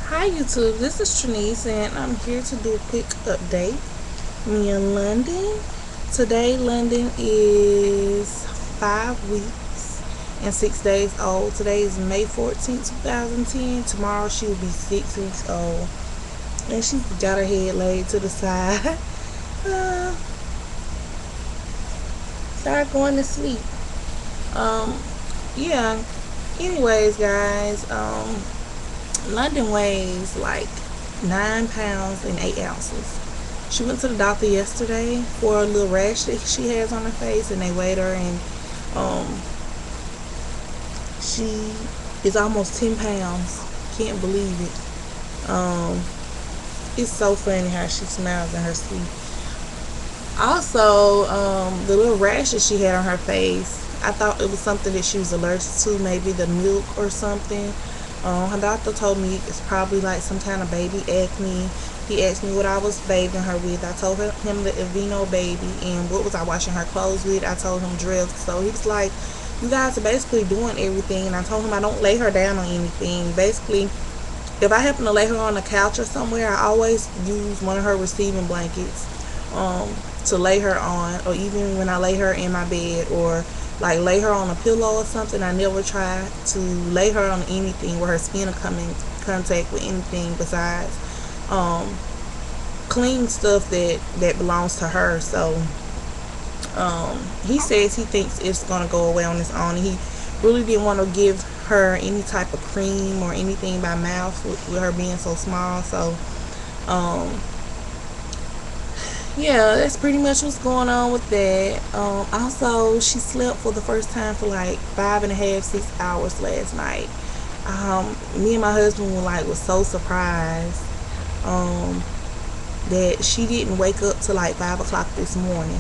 Hi YouTube, this is Trinice and I'm here to do a quick update. Me and Londyn. Today Londyn is 5 weeks and 6 days old. Today is May 14th, 2010. Tomorrow she will be 6 weeks old. And she's got her head laid to the side. Start going to sleep. Yeah. Anyways, guys, Londyn weighs like 9 pounds and 8 ounces. She went to the doctor yesterday for a little rash that she has on her face, and they weighed her, and she is almost 10 pounds. Can't believe it. It's so funny how she smiles in her sleep. Also, the little rash that she had on her face, I thought it was something that she was allergic to, maybe the milk or something. Her doctor told me it's probably like some kind of baby acne. He asked me what I was bathing her with. I told him the Aveeno baby, and what was I washing her clothes with? I told him Dreft. So he was like, you guys are basically doing everything. And I told him I don't lay her down on anything. Basically, if I happen to lay her on a couch or somewhere, I always use one of her receiving blankets to lay her on, or even when I lay her in my bed, or like lay her on a pillow or something. I never try to lay her on anything where her skin will come in contact with anything besides clean stuff that belongs to her. So he says he thinks it's gonna go away on its own, and he really didn't want to give her any type of cream or anything by mouth with her being so small. So yeah, that's pretty much what's going on with that. Also, she slept for the first time for like 5.5, 6 hours last night. Me and my husband was so surprised that she didn't wake up till like 5 o'clock this morning.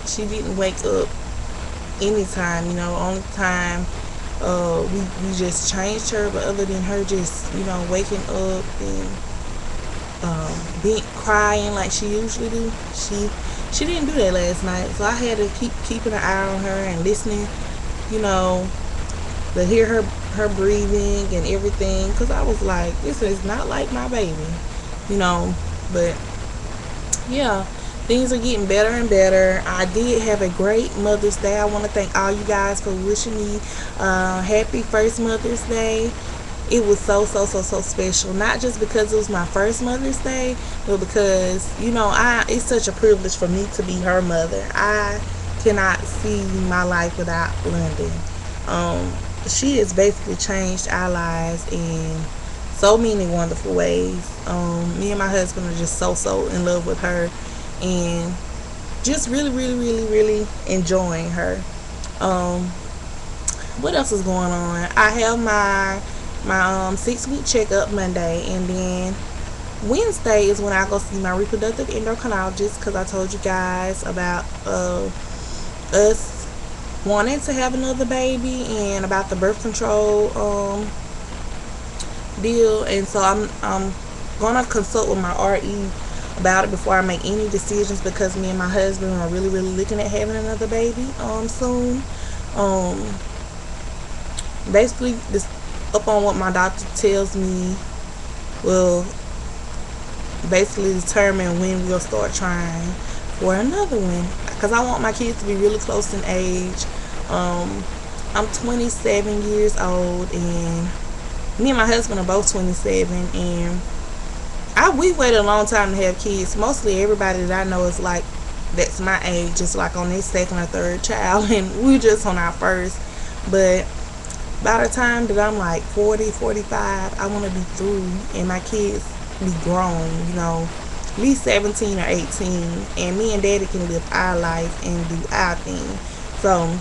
She didn't wake up anytime, only time we just changed her, but other than her just waking up and being crying like she usually do, she didn't do that last night. So I had to keep keeping an eye on her and listening, to hear her breathing and everything, because I was like, this is not like my baby, but yeah, things are getting better and better. I did have a great Mother's Day. I want to thank all you guys for wishing me happy first Mother's Day. It was so special, not just because it was my first Mother's Day, but because it's such a privilege for me to be her mother. I cannot see my life without Londyn. She has basically changed our lives in so many wonderful ways. Me and my husband are just so in love with her, and just really enjoying her. What else is going on? I have my 6-week checkup Monday, and then Wednesday is when I go see my reproductive endocrinologist, because I told you guys about us wanting to have another baby and about the birth control deal. And so I'm gonna consult with my RE about it before I make any decisions, because me and my husband are really looking at having another baby soon. Basically, this up on what my doctor tells me will basically determine when we'll start trying for another one, because I want my kids to be really close in age. I'm 27 years old, and me and my husband are both 27, and we waited a long time to have kids. Mostly everybody that I know is like, that's my age, just like on their second or third child, and we're just on our first. But by the time that I'm like 40, 45, I want to be through and my kids be grown, at least 17 or 18, and me and daddy can live our life and do our thing. So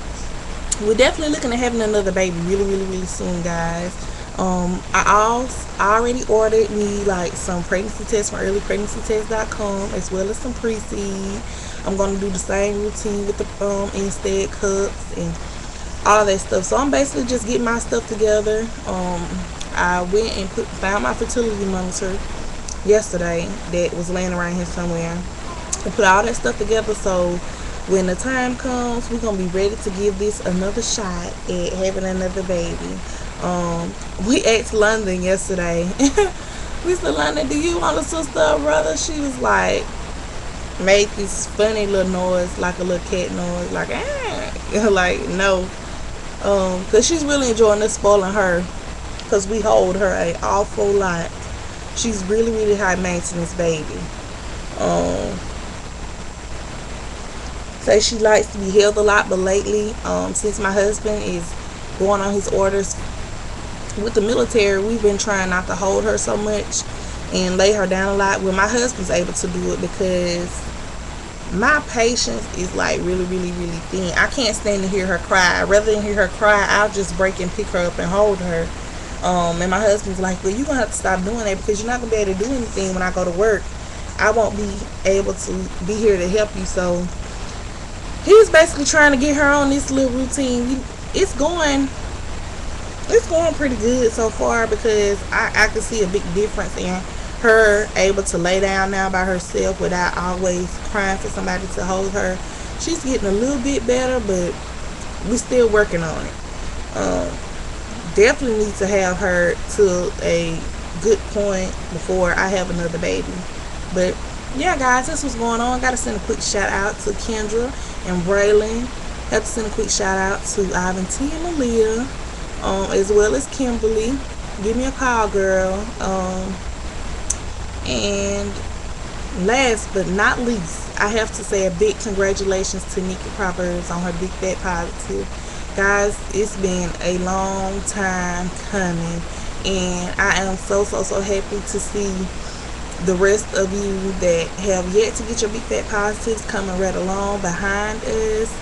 we're definitely looking at having another baby really soon, guys. I already ordered me like some pregnancy tests from earlypregnancytest.com, as well as some pre-seed. I'm going to do the same routine with the instead cups and all that stuff. So I'm basically just getting my stuff together. I went and found my fertility monitor yesterday that was laying around here somewhere, and put all that stuff together. So when the time comes, we're gonna be ready to give this another shot at having another baby. We asked Londyn yesterday. We said, Londyn, do you want a sister or brother? She was like, made this funny little noise, like a little cat noise, like ah, like no, cause she's really enjoying us spoiling her, cause we hold her a awful lot. She's really high maintenance baby. Say she likes to be held a lot, but lately, since my husband is going on his orders with the military, we've been trying not to hold her so much and lay her down a lot. Well, my husband's able to do it because my patience is like really thin. I can't stand to hear her cry. Rather than hear her cry, I'll just break and pick her up and hold her. And my husband's like, well, you're gonna have to stop doing that because you're not gonna be able to do anything when I go to work. I won't be able to be here to help you. So he's basically trying to get her on this little routine. It's going pretty good so far, because I can see a big difference in her able to lay down now by herself without always crying for somebody to hold her. She's getting a little bit better, but we're still working on it. Definitely need to have her to a good point before I have another baby. But yeah, guys, that's what's going on. Gotta send a quick shout out to Kendra and Braylon. Have to send a quick shout out to Ivan T and Malia, as well as Kimberly. Give me a call, girl. And last but not least, I have to say a big congratulations to Nikki Proverbs on her Big Fat Positive. Guys, it's been a long time coming, and I am so happy to see the rest of you that have yet to get your Big Fat Positives coming right along behind us.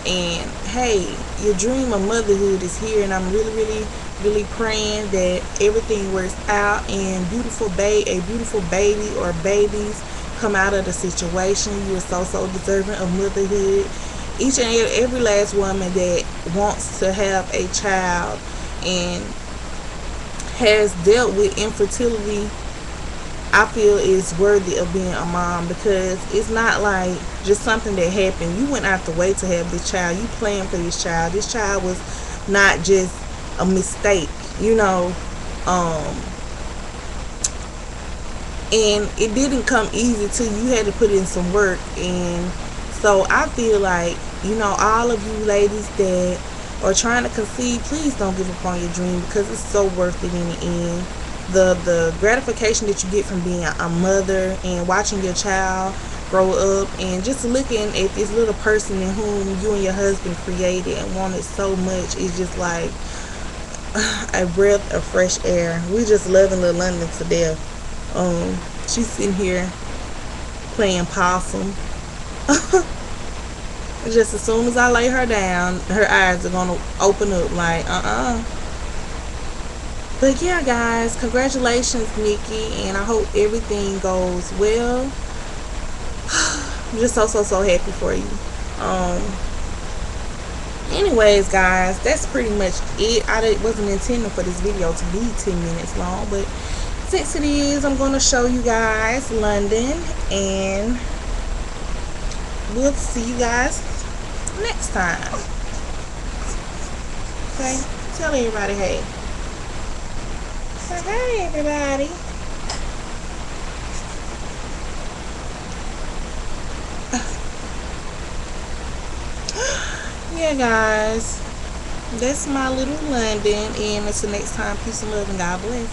And hey, your dream of motherhood is here, and I'm really praying that everything works out and a beautiful baby or babies come out of the situation. You are so deserving of motherhood. Each and every last woman that wants to have a child and has dealt with infertility, I feel is worthy of being a mom, because it's not like just something that happened. You went out the way to have this child. You planned for this child. This child was not just a mistake, you know. And it didn't come easy to you. You had to put in some work. And so I feel like, you know, all of you ladies that are trying to conceive, please don't give up on your dream, because it's so worth it in the end. The gratification that you get from being a mother and watching your child grow up and just looking at this little person in whom you and your husband created and wanted so much is just like a breath of fresh air. We just loving little Londyn to death. She's sitting here playing possum. Just as soon as I lay her down, her eyes are gonna open up like But yeah, guys, congratulations, Nikki, and I hope everything goes well. I'm just so happy for you. Anyways, guys, that's pretty much it. I wasn't intending for this video to be 10 minutes long, but since it is, I'm going to show you guys Londyn, and we'll see you guys next time. Okay, tell everybody hey. Say hey, everybody. Yeah, guys, that's my little Londyn, and until next time, peace and love and God bless.